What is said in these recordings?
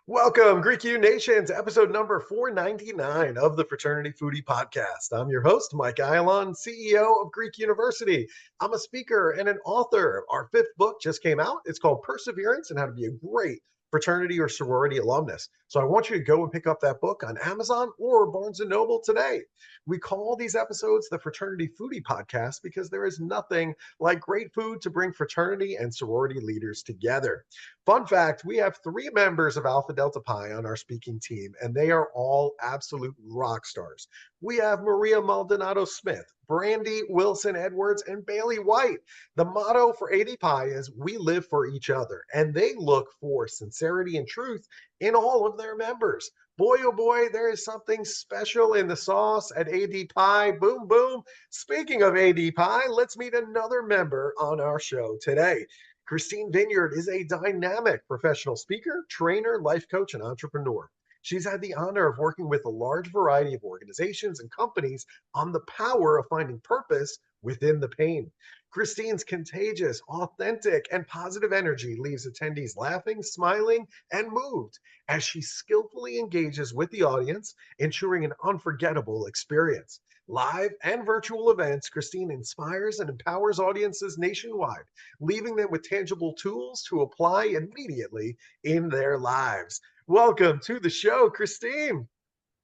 Welcome, Greek U Nation, to episode number 499 of the Fraternity Foodie Podcast. I'm your host, Mike Ayalon, CEO of Greek University. I'm a speaker and an author. Our fifth book just came out. It's called Perseverance and How to Be a Great Fraternity or Sorority Alumnus. So I want you to go and pick up that book on Amazon or Barnes & Noble today. We call these episodes the Fraternity Foodie Podcast because there is nothing like great food to bring fraternity and sorority leaders together. Fun fact, we have 3 members of Alpha Delta Pi on our speaking team, and they are all absolute rock stars. We have Maria Maldonado Smith, Brandy Wilson Edwards, and Bailey White. The motto for AD Pi is we live for each other, and they look for sincerity and truth in all of their members. Boy, oh boy, there is something special in the sauce at AD Pi. Boom, boom. Speaking of AD Pi, let's meet another member on our show today. Kristine Vineyard is a dynamic professional speaker, trainer, life coach, and entrepreneur. She's had the honor of working with a large variety of organizations and companies on the power of finding purpose within the pain. Kristine's contagious, authentic, and positive energy leaves attendees laughing, smiling, and moved as she skillfully engages with the audience, ensuring an unforgettable experience. Live and virtual events, Kristine inspires and empowers audiences nationwide, leaving them with tangible tools to apply immediately in their lives. Welcome to the show, Kristine.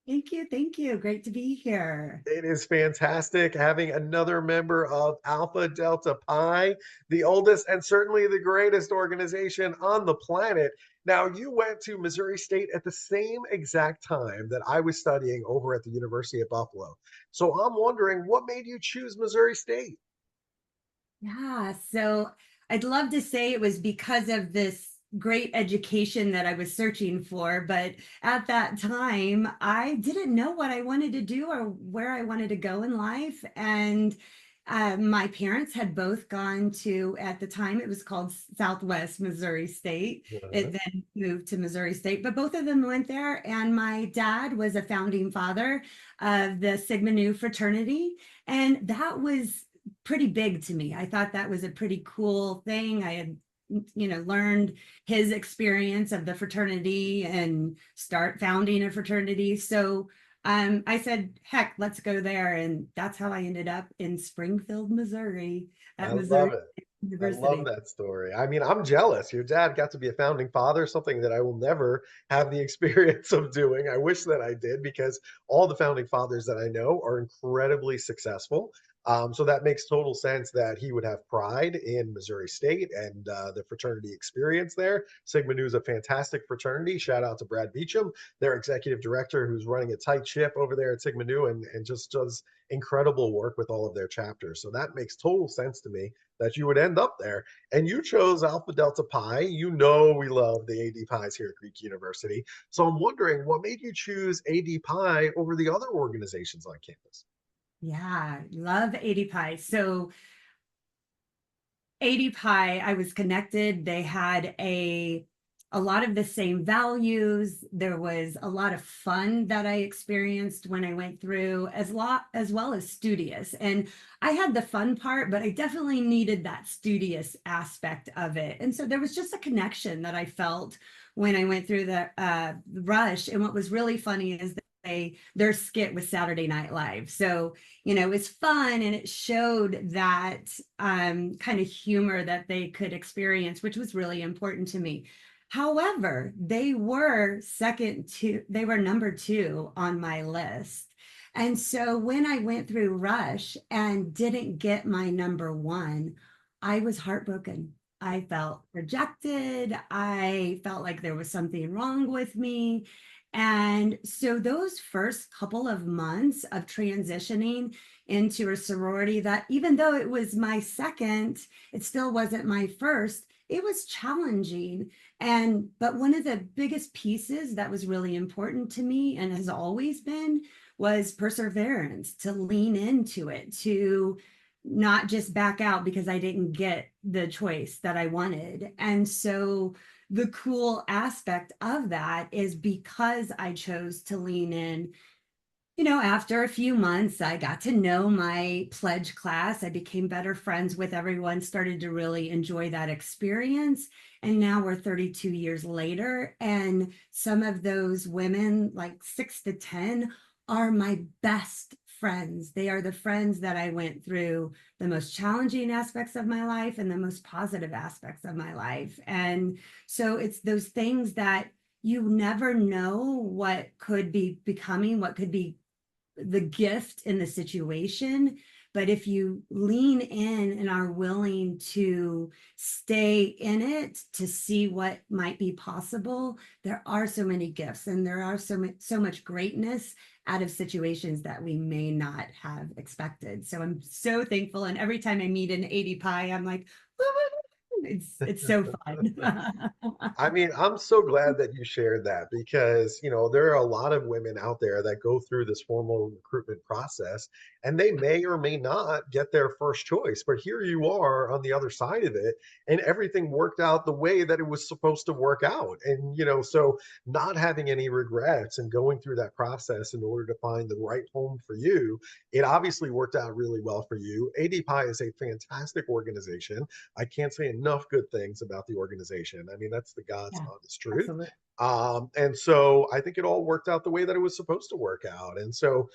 Thank you. Thank you. Great to be here. It is fantastic having another member of Alpha Delta Pi, the oldest and certainly the greatest organization on the planet. Now, you went to Missouri State at the same exact time that I was studying over at the University of Buffalo. So I'm wondering, what made you choose Missouri State? Yeah. So I'd love to say it was because of this great education that I was searching for. But at that time, I didn't know what I wanted to do or where I wanted to go in life. And my parents had both gone to, at the time, it was called Southwest Missouri State. It then moved to Missouri State, but both of them went there. And my dad was a founding father of the Sigma Nu fraternity. And that was pretty big to me. I thought that was a pretty cool thing. I had learned his experience of the fraternity and start founding a fraternity. So I said, heck, let's go there. And that's how I ended up in Springfield, Missouri I at love Missouri it. I love University. that story. I mean, I'm jealous. Your dad got to be a founding father, something that I will never have the experience of doing. I wish that I did because all the founding fathers that I know are incredibly successful. So that makes total sense that he would have pride in Missouri State and the fraternity experience there. Sigma Nu is a fantastic fraternity. Shout out to Brad Beecham, their executive director, who's running a tight ship over there at Sigma Nu and just does incredible work with all of their chapters. So that makes total sense to me that you would end up there. And you chose Alpha Delta Pi. You know we love the AD Pies here at Greek University. So I'm wondering, what made you choose AD Pi over the other organizations on campus? Yeah, love AD Pi. So AD Pi, I was connected. They had a lot of the same values. There was a lot of fun that I experienced when I went through, as well as studious. And I had the fun part, but I definitely needed that studious aspect of it. And so there was just a connection that I felt when I went through the rush. And what was really funny is that their skit was Saturday Night Live. So, it was fun and it showed that kind of humor that they could experience, which was really important to me. However, they were number 2 on my list. And so when I went through Rush and didn't get my number 1, I was heartbroken. I felt rejected. I felt like there was something wrong with me. And so those first couple of months of transitioning into a sorority that, even though it was my second, it still wasn't my first, it was challenging. But one of the biggest pieces that was really important to me and has always been was perseverance, to lean into it, to not just back out because I didn't get the choice that I wanted. And so the cool aspect of that is because I chose to lean in. After a few months, I got to know my pledge class. I became better friends with everyone, started to really enjoy that experience. And now we're 32 years later, and some of those women, like 6 to 10, are my best friends. They are the friends that I went through the most challenging aspects of my life and the most positive aspects of my life. And so it's those things that you never know what could be becoming, what could be the gift in the situation. But if you lean in and are willing to stay in it to see what might be possible, there are so many gifts and there are so much greatness out of situations that we may not have expected. So I'm so thankful. And every time I meet an 80 pie, I'm like, woo, woo, woo. It's so fun. I mean, I'm so glad that you shared that because, there are a lot of women out there that go through this formal recruitment process and they may or may not get their first choice. But here you are on the other side of it, and everything worked out the way that it was supposed to work out. And, so not having any regrets and going through that process in order to find the right home for you, it obviously worked out really well for you. ADPI is a fantastic organization. I can't say enough good things about the organization. I mean, that's the God's Yeah, honest truth. absolutely. And so I think it all worked out the way that it was supposed to work out. And so,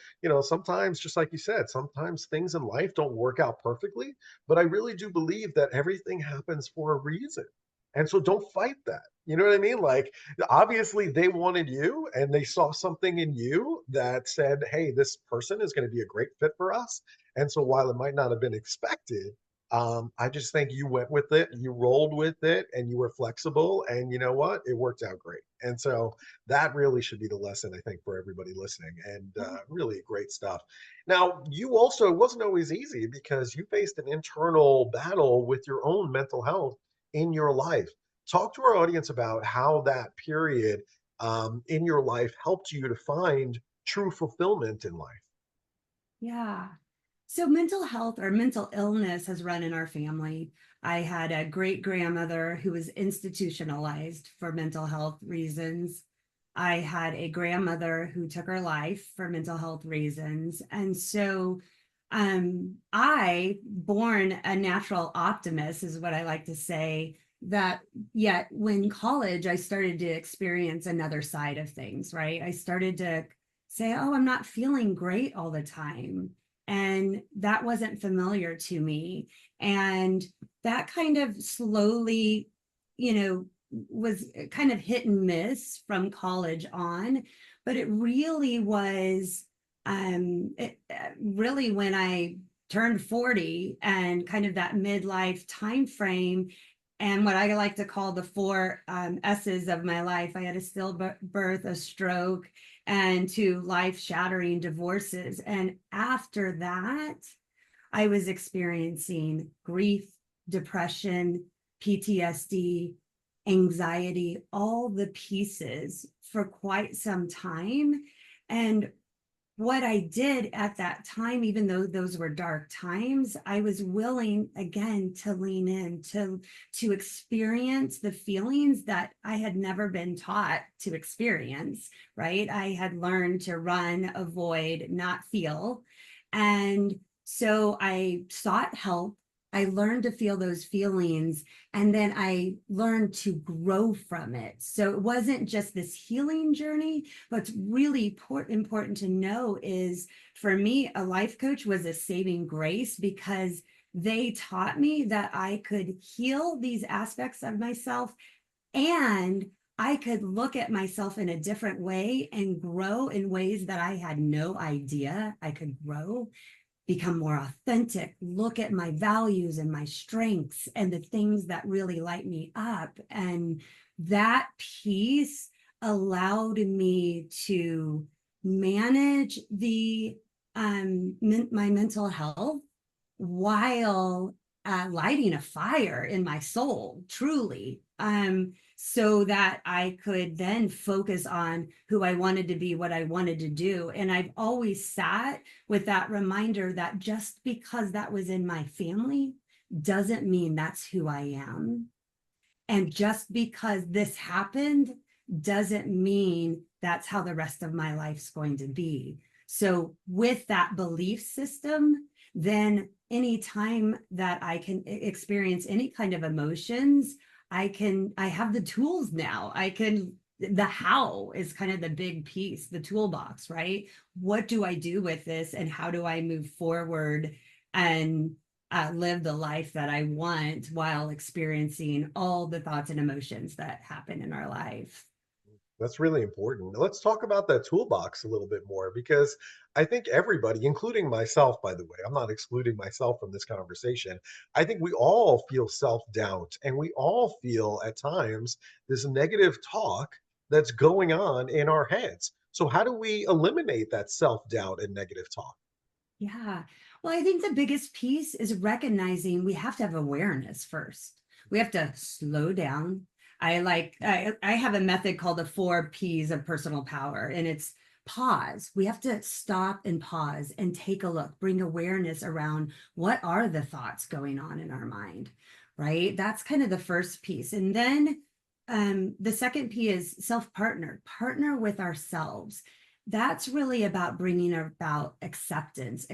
sometimes, just like you said, sometimes things in life don't work out perfectly, but I really do believe that everything happens for a reason. And so don't fight that. You know what I mean? Like, obviously, they wanted you and they saw something in you that said, hey, this person is going to be a great fit for us. And so while it might not have been expected, I just think you went with it, you rolled with it, and you were flexible. And you know what? It worked out great. And so that really should be the lesson, I think, for everybody listening. And really great stuff. Now, you also, it wasn't always easy because you faced an internal battle with your own mental health in your life. Talk to our audience about how that period in your life helped you to find true fulfillment in life. Yeah. So mental health or mental illness has run in our family. I had a great grandmother who was institutionalized for mental health reasons. I had a grandmother who took her life for mental health reasons. And so I, born a natural optimist, is what I like to say, that yet when college, I started to experience another side of things, right? I started to say, oh, I'm not feeling great all the time. And that wasn't familiar to me. And that kind of slowly, was kind of hit and miss from college on. But it really was really when I turned 40 and kind of that midlife time frame, and what I like to call the four S's of my life. I had a stillbirth, a stroke, and two life-shattering divorces. And after that, I was experiencing grief, depression, PTSD, anxiety, all the pieces for quite some time. And what I did at that time, even though those were dark times, I was willing again to lean in to experience the feelings that I had never been taught to experience, right? I had learned to run, avoid, not feel. And so I sought help. I learned to feel those feelings, and then I learned to grow from it. So it wasn't just this healing journey. What's really important to know is, for me, a life coach was a saving grace because they taught me that I could heal these aspects of myself, and I could look at myself in a different way and grow in ways that I had no idea I could grow, become more authentic, look at my values and my strengths and the things that really light me up. And that piece allowed me to manage my mental health while lighting a fire in my soul, truly, so that I could then focus on who I wanted to be, what I wanted to do. And I've always sat with that reminder that just because that was in my family doesn't mean that's who I am. And just because this happened doesn't mean that's how the rest of my life's going to be. So with that belief system, then anytime that I can experience any kind of emotions, I have the tools now. The how is kind of the big piece, the toolbox, right? What do I do with this and how do I move forward and live the life that I want while experiencing all the thoughts and emotions that happen in our life? That's really important. Let's talk about that toolbox a little bit more because I think everybody, including myself, by the way, I'm not excluding myself from this conversation. I think we all feel self doubt and we all feel at times this negative talk that's going on in our heads. So, how do we eliminate that self doubt and negative talk? Yeah. Well, I think the biggest piece is recognizing we have to have awareness first. We have to slow down. I have a method called the 4 P's of personal power, and it's pause. We have to stop and pause and take a look, bring awareness around what are the thoughts going on in our mind, right? That's kind of the first piece. And then the second P is partner with ourselves. That's really about bringing about acceptance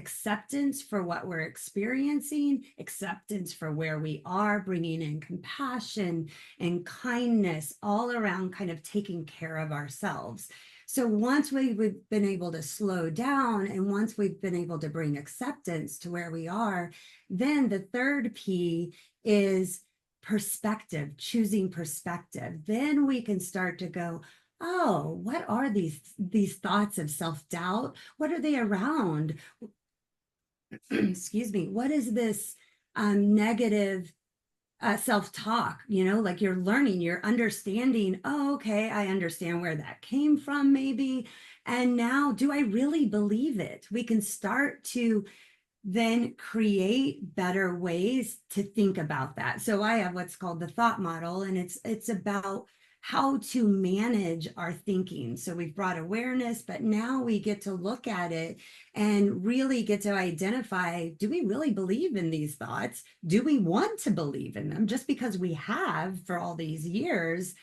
for what we're experiencing, acceptance for where we are, bringing in compassion and kindness all around, kind of taking care of ourselves. So once we've been able to slow down and once we've been able to bring acceptance to where we are, then the third P is perspective, choosing perspective. Then we can start to go, oh, what are these thoughts of self-doubt? What are they around? Excuse me. What is this negative self-talk? Like you're learning, you're understanding, oh, okay, I understand where that came from, maybe. And now, do I really believe it? We can start to then create better ways to think about that. So I have what's called the thought model, and it's about how to manage our thinking. So we've brought awareness, but now we get to look at it and really get to identify, do we really believe in these thoughts? Do we want to believe in them just because we have for all these years?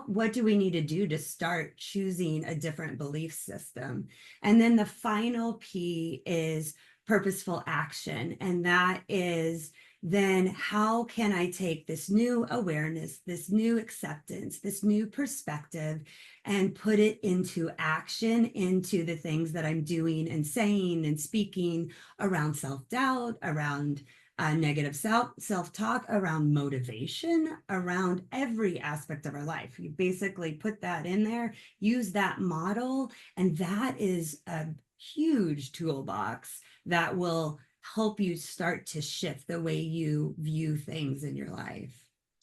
What do we need to do to start choosing a different belief system? And then the final P is purposeful action. And that is then how can I take this new awareness, this new acceptance, this new perspective, and put it into action, into the things that I'm doing and saying and speaking around self-doubt, around negative self-talk, around motivation, around every aspect of our life. You basically put that in there, use that model, and that is a huge toolbox that will help you start to shift the way you view things in your life.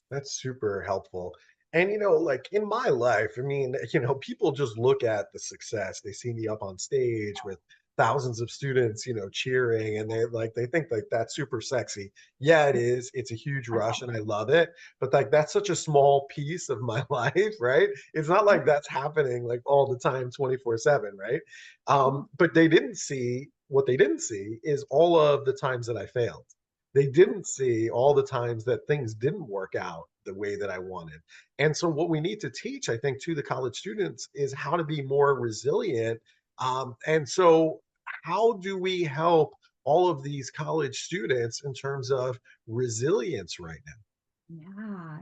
That's super helpful. And, like in my life, I mean, people just look at the success. They see me up on stage with thousands of students, cheering, and they think like that's super sexy. Yeah, it is. It's a huge rush and I love it. But like that's such a small piece of my life, right? It's not like that's happening like all the time, 24/7, right? But what they didn't see is all of the times that I failed. They didn't see all the times that things didn't work out the way that I wanted. And so, what we need to teach, I think, to the college students is how to be more resilient. And so, how do we help all of these college students in terms of resilience right now?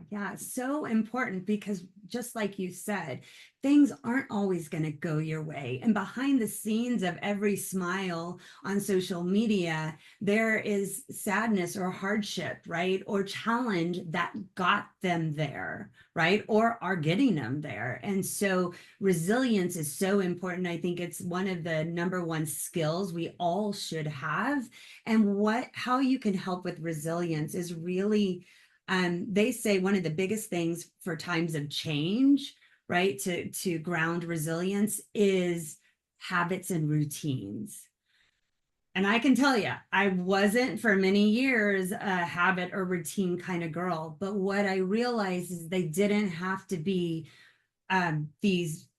Yeah, so important because just like you said, things aren't always going to go your way. And behind the scenes of every smile on social media, there is sadness or hardship, right? Or challenge that got them there, right? Or are getting them there. And so resilience is so important. I think it's one of the number one skills we all should have. And how you can help with resilience is really they say one of the biggest things for times of change, right, to ground resilience is habits and routines. And I can tell you, I wasn't for many years a habit or routine kind of girl. But what I realized is they didn't have to be these,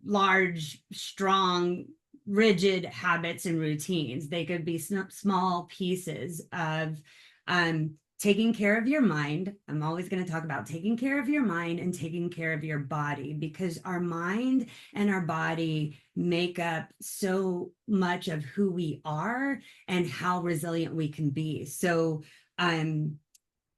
large, strong, rigid habits and routines. They could be small pieces of taking care of your mind. I'm always going to talk about taking care of your mind and taking care of your body, because our mind and our body make up so much of who we are and how resilient we can be. So I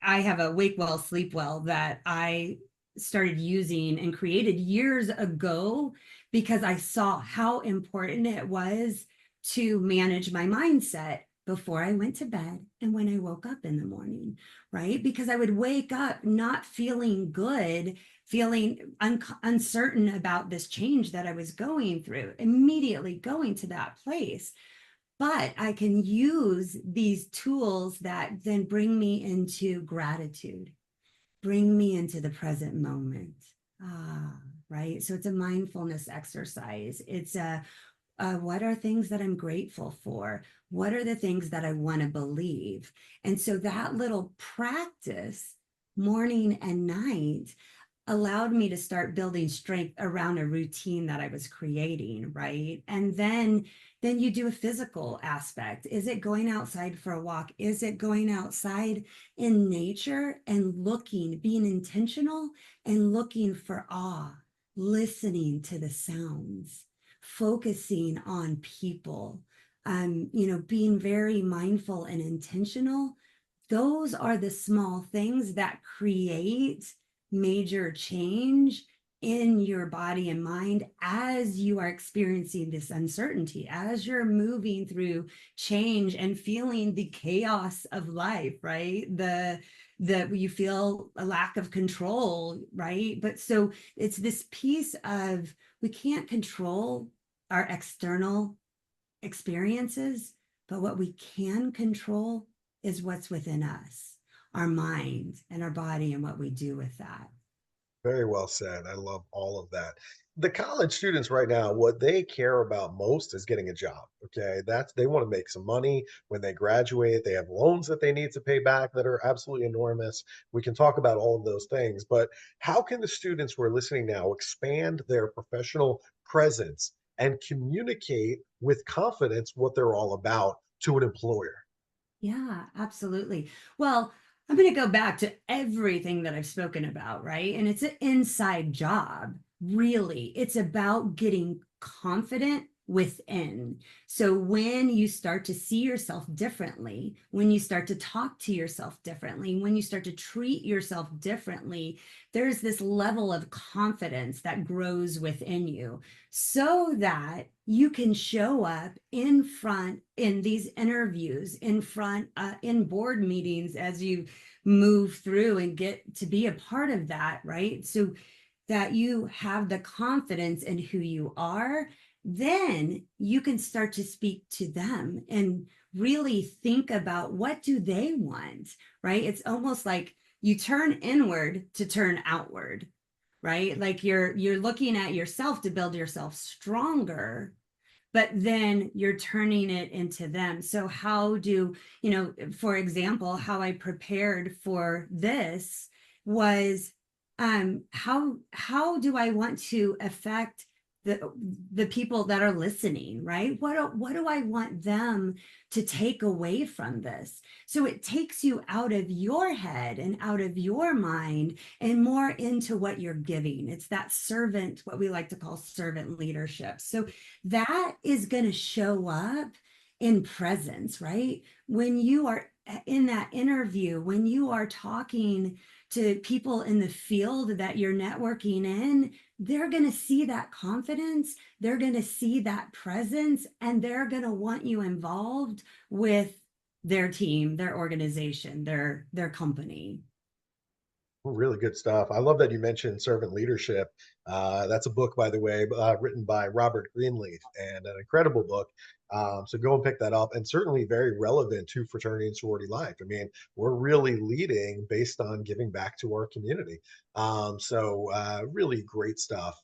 have a wake well, sleep well that I started using and created years ago because I saw how important it was to manage my mindset before I went to bed and when I woke up in the morning, right? Because I would wake up not feeling good, feeling uncertain about this change that I was going through, immediately going to that place. But I can use these tools that then bring me into gratitude, bring me into the present moment. Right. So it's a mindfulness exercise. It's what are things that I'm grateful for? What are the things that I want to believe? And so that little practice, morning and night, allowed me to start building strength around a routine that I was creating, right? And then you do a physical aspect. Is it going outside for a walk? Is it going outside in nature and looking, being intentional and looking for awe, listening to the sounds, focusing on people, being very mindful and intentional? Those are the small things that create major change in your body and mind as you are experiencing this uncertainty, as you're moving through change and feeling the chaos of life, right? The you feel a lack of control, right? But so it's this piece of, we can't control our external experiences, but what we can control is what's within us, our mind and our body, and what we do with that. Very well said. I love all of that. The college students right now, what they care about most is getting a job. Okay. They want to make some money when they graduate. They have loans that they need to pay back that are absolutely enormous. We can talk about all of those things, but how can the students who are listening now expand their professional presence and communicate with confidence what they're all about to an employer? Yeah, absolutely. Well, I'm going to go back to everything that I've spoken about, right? And it's an inside job, really. It's about getting confident within. So when you start to see yourself differently, when you start to talk to yourself differently, when you start to treat yourself differently, there's this level of confidence that grows within you so that you can show up in front in these interviews, in front in board meetings as you move through and get to be a part of that, right? So that you have the confidence in who you are, then you can start to speak to them and really think about, what do they want, right? It's almost like you turn inward to turn outward, right? Like you're looking at yourself to build yourself stronger, but then you're turning it into them. So how do, for example, how I prepared for this was, how do I want to affect the people that are listening, right? What do I want them to take away from this? So it takes you out of your head and out of your mind and more into what you're giving. It's that servant, what we like to call servant leadership. So that is going to show up in presence, right? When you are in that interview, when you are talking to people in the field that you're networking in, they're going to see that confidence, they're going to see that presence, and they're going to want you involved with their team, their organization, their company. Really good stuff. I love that you mentioned servant leadership. That's a book, by the way, written by Robert Greenleaf, and an incredible book. So go and pick that up, and certainly very relevant to fraternity and sorority life. I mean, we're really leading based on giving back to our community. Really great stuff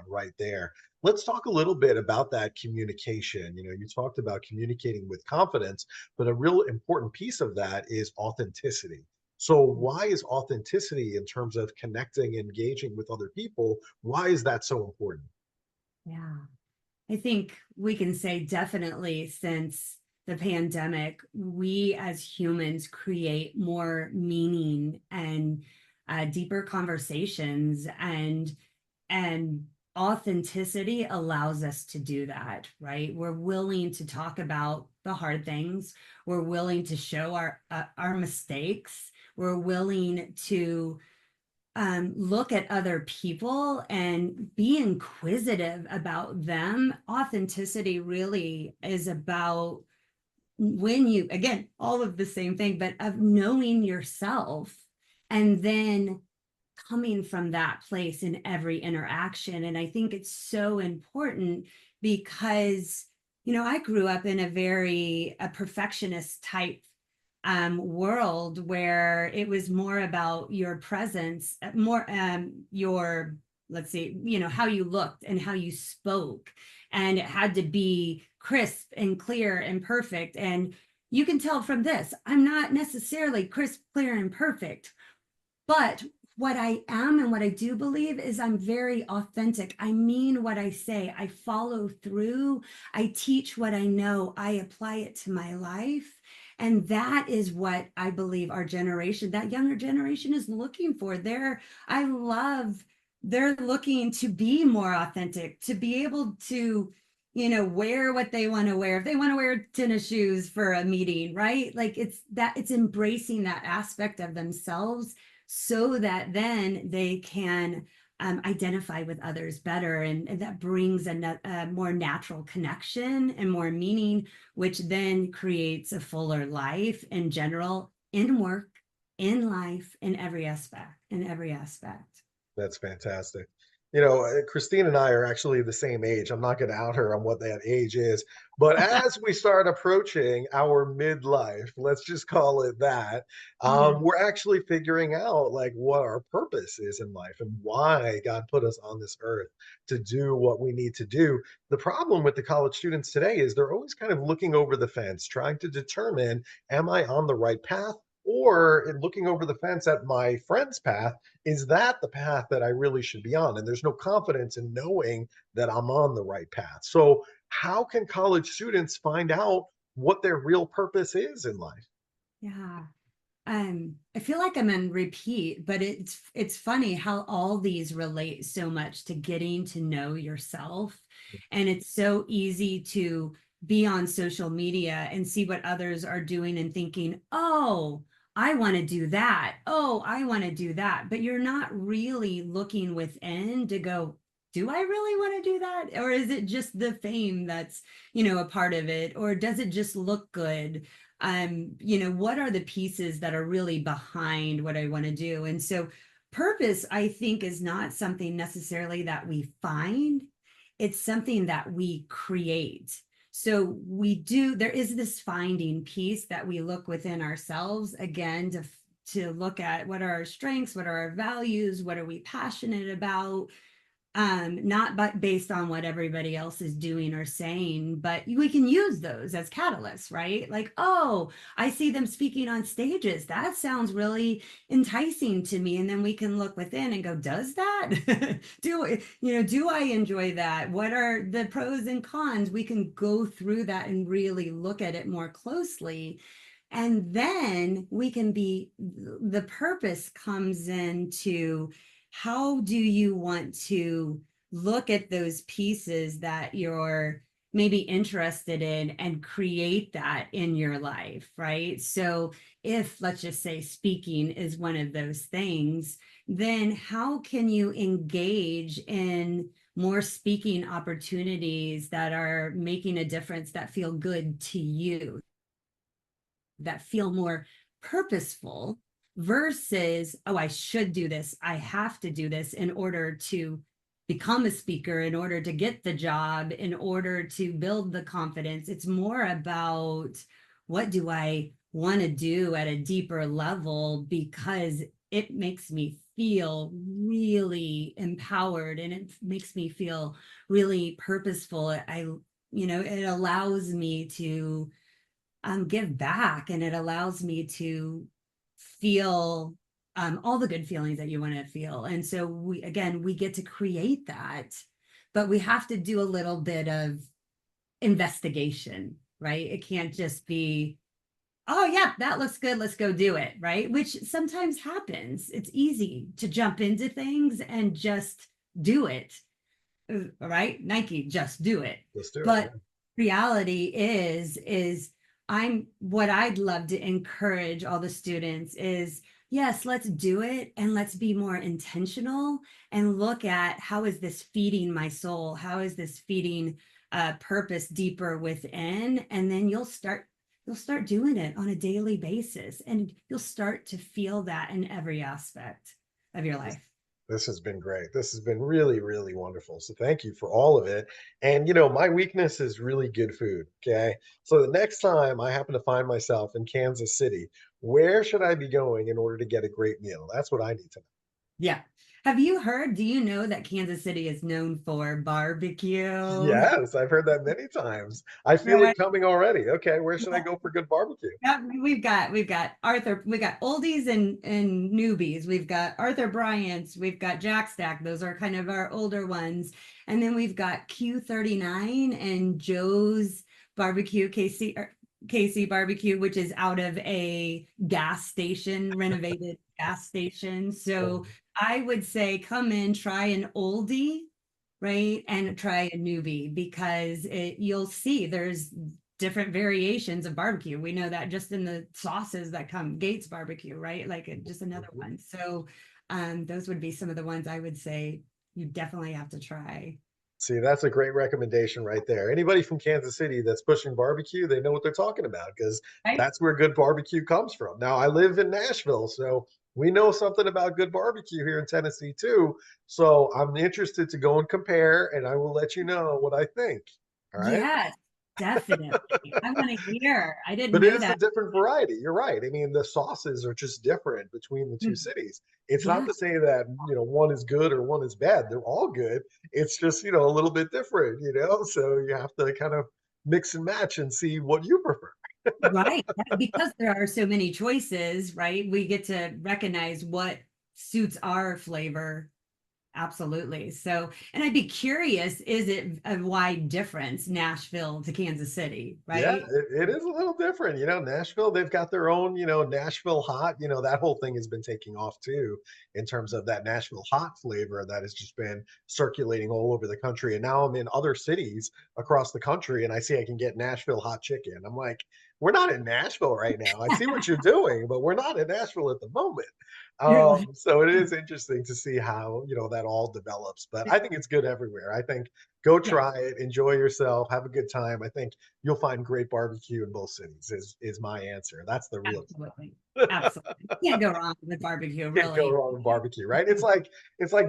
right there. Let's talk a little bit about that communication. You talked about communicating with confidence, but a real important piece of that is authenticity. So why is authenticity in terms of connecting, engaging with other people, why is that so important? Yeah. I think we can say definitely, since the pandemic, we as humans create more meaning and deeper conversations, and authenticity allows us to do that, right? We're willing to talk about the hard things. We're willing to show our mistakes. We're willing to look at other people and be inquisitive about them. Authenticity really is about, when you, again, all of the same thing, but of knowing yourself and then coming from that place in every interaction. And I think it's so important because, I grew up in a perfectionist type world where it was more about your presence, more your, let's see, how you looked and how you spoke, and it had to be crisp and clear and perfect. And you can tell from this, I'm not necessarily crisp, clear, and perfect, but what I am and what I do believe is I'm very authentic. I mean what I say. I follow through. I teach what I know. I apply it to my life. And that is what I believe our generation, that younger generation, is looking for. They're looking to be more authentic, to be able to, wear what they want to wear. If they want to wear tennis shoes for a meeting, right? Like it's embracing that aspect of themselves so that then they can identify with others better. And that brings a more natural connection and more meaning, which then creates a fuller life in general, in work, in life, in every aspect. That's fantastic. Christine and I are actually the same age. I'm not going to out her on what that age is. But as we start approaching our midlife, let's just call it that, Mhm. we're actually figuring out like what our purpose is in life and why God put us on this earth to do what we need to do. The problem with the college students today is they're always kind of looking over the fence, trying to determine, am I on the right path? Or looking over the fence at my friend's path, is that the path that I really should be on? And there's no confidence in knowing that I'm on the right path. So, how can college students find out what their real purpose is in life? Yeah. I feel like I'm in repeat, but it's funny how all these relate so much to getting to know yourself. And it's so easy to be on social media and see what others are doing and thinking, oh, I want to do that. Oh, I want to do that. But you're not really looking within to go, do I really want to do that? Or is it just the fame that's, a part of it? Or does it just look good? What are the pieces that are really behind what I want to do? And so purpose, I think, is not something necessarily that we find, it's something that we create. So there is this finding piece that we look within ourselves, again, to look at what are our strengths, what are our values, what are we passionate about, not but based on what everybody else is doing or saying, but we can use those as catalysts, right? Like, oh, I see them speaking on stages. That sounds really enticing to me. And then we can look within and go, does that? Do I enjoy that? What are the pros and cons? We can go through that and really look at it more closely. And then the purpose comes into, how do you want to look at those pieces that you're maybe interested in and create that in your life, right? So if, let's just say, speaking is one of those things, then how can you engage in more speaking opportunities that are making a difference, that feel good to you, that feel more purposeful, versus, oh, I should do this, I have to do this in order to become a speaker, in order to get the job, in order to build the confidence. It's more about, what do I want to do at a deeper level, because it makes me feel really empowered and it makes me feel really purposeful. It allows me to give back, and it allows me to feel all the good feelings that you want to feel. And so we get to create that, but we have to do a little bit of investigation, right? It can't just be, oh yeah, that looks good, let's go do it, right? Which sometimes happens. It's easy to jump into things and just do it, right? Nike, just do it. Let's do it. But reality is what I'd love to encourage all the students is, yes, let's do it, and let's be more intentional and look at, how is this feeding my soul? How is this feeding purpose deeper within? And then you'll start doing it on a daily basis, and you'll start to feel that in every aspect of your life. This has been great. This has been really, really wonderful. So thank you for all of it. And my weakness is really good food. Okay. So the next time I happen to find myself in Kansas City, where should I be going in order to get a great meal? That's what I need to know. Yeah. Do you know that Kansas City is known for barbecue? Yes, I've heard that many times. I feel it Right. coming already. Okay, where should I go for good barbecue? Yeah, we've got oldies and newbies. We've got Arthur Bryant's, we've got Jack Stack. Those are kind of our older ones. And then we've got Q39 and Joe's Barbecue, KC Barbecue, which is out of a gas station, renovated gas station. So I would say come in, try an oldie, right? And try a newbie, because you'll see there's different variations of barbecue. We know that just in the sauces that come, Gates barbecue, right? Like just another one. So those would be some of the ones I would say you definitely have to try. See, that's a great recommendation right there. Anybody from Kansas City that's pushing barbecue, they know what they're talking about, because Right? that's where good barbecue comes from. Now, I live in Nashville, so we know something about good barbecue here in Tennessee too. So I'm interested to go and compare, and I will let you know what I think. All right. Yes, definitely. I want to hear. I didn't But it know is a that. different variety. You're right. I mean, the sauces are just different between the two Mm, cities. It's not yeah, to say that, one is good or one is bad. They're all good. It's just, a little bit different. So you have to kind of mix and match and see what you prefer. right. Because there are so many choices, right? We get to recognize what suits our flavor. Absolutely. So, and I'd be curious, is it a wide difference, Nashville to Kansas City, Yeah, right? it is a little different. Nashville, they've got their own, Nashville hot. That whole thing has been taking off too, in terms of that Nashville hot flavor that has just been circulating all over the country. And now I'm in other cities across the country and I see I can get Nashville hot chicken. I'm like, we're not in Nashville right now. I see what you're doing, but we're not in Nashville at the moment. You're like, So it is interesting to see how, that all develops. But I think it's good everywhere. I think go yeah, try it, enjoy yourself, have a good time. I think you'll find great barbecue in both cities is my answer. That's the real absolutely. Absolutely. Can't go wrong with barbecue, can't go really. wrong with barbecue, right? It's like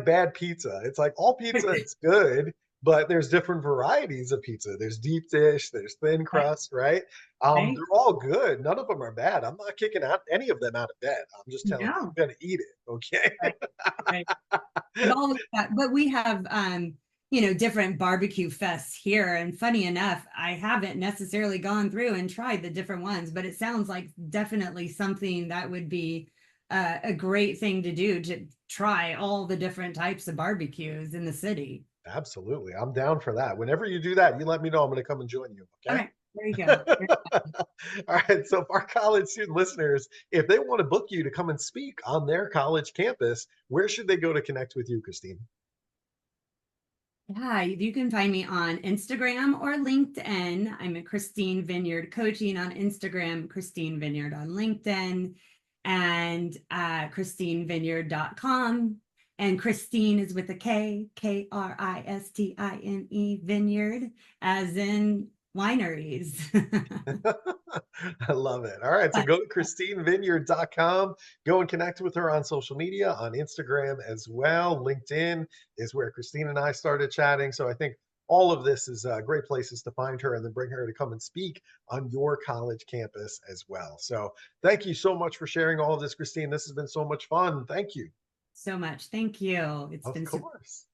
bad pizza. It's like all pizza is good, but there's different varieties of pizza. There's deep dish, there's thin crust, right? Right? They're all good. None of them are bad. I'm not kicking out any of them out of bed. I'm just telling you, No. I'm gonna eat it. Okay. Right. Right. But we have different barbecue fests here. And funny enough, I haven't necessarily gone through and tried the different ones, but it sounds like definitely something that would be a great thing to do, to try all the different types of barbecues in the city. Absolutely. I'm down for that. Whenever you do that, you let me know. I'm gonna come and join you. All Okay. right, there you go. All right. So, for our college student listeners, if they want to book you to come and speak on their college campus, where should they go to connect with you, Kristine? Yeah, you can find me on Instagram or LinkedIn. I'm at Kristine Vineyard Coaching on Instagram, Kristine Vineyard on LinkedIn, and KristineVineyard.com. And Kristine is with a K, Kristine, Vineyard, as in wineries. I love it. All right. So go to KristineVineyard.com. Go and connect with her on social media, on Instagram as well. LinkedIn is where Kristine and I started chatting. So I think all of this is great places to find her and then bring her to come and speak on your college campus as well. So thank you so much for sharing all of this, Kristine. This has been so much fun. Thank you. So much. Thank you. It's Of been super. course.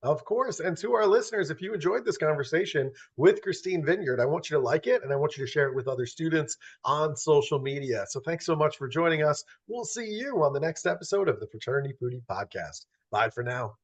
Of course. And to our listeners, if you enjoyed this conversation with Kristine Vineyard, I want you to like it and I want you to share it with other students on social media. So thanks so much for joining us. We'll see you on the next episode of the Fraternity Foodie Podcast. Bye for now.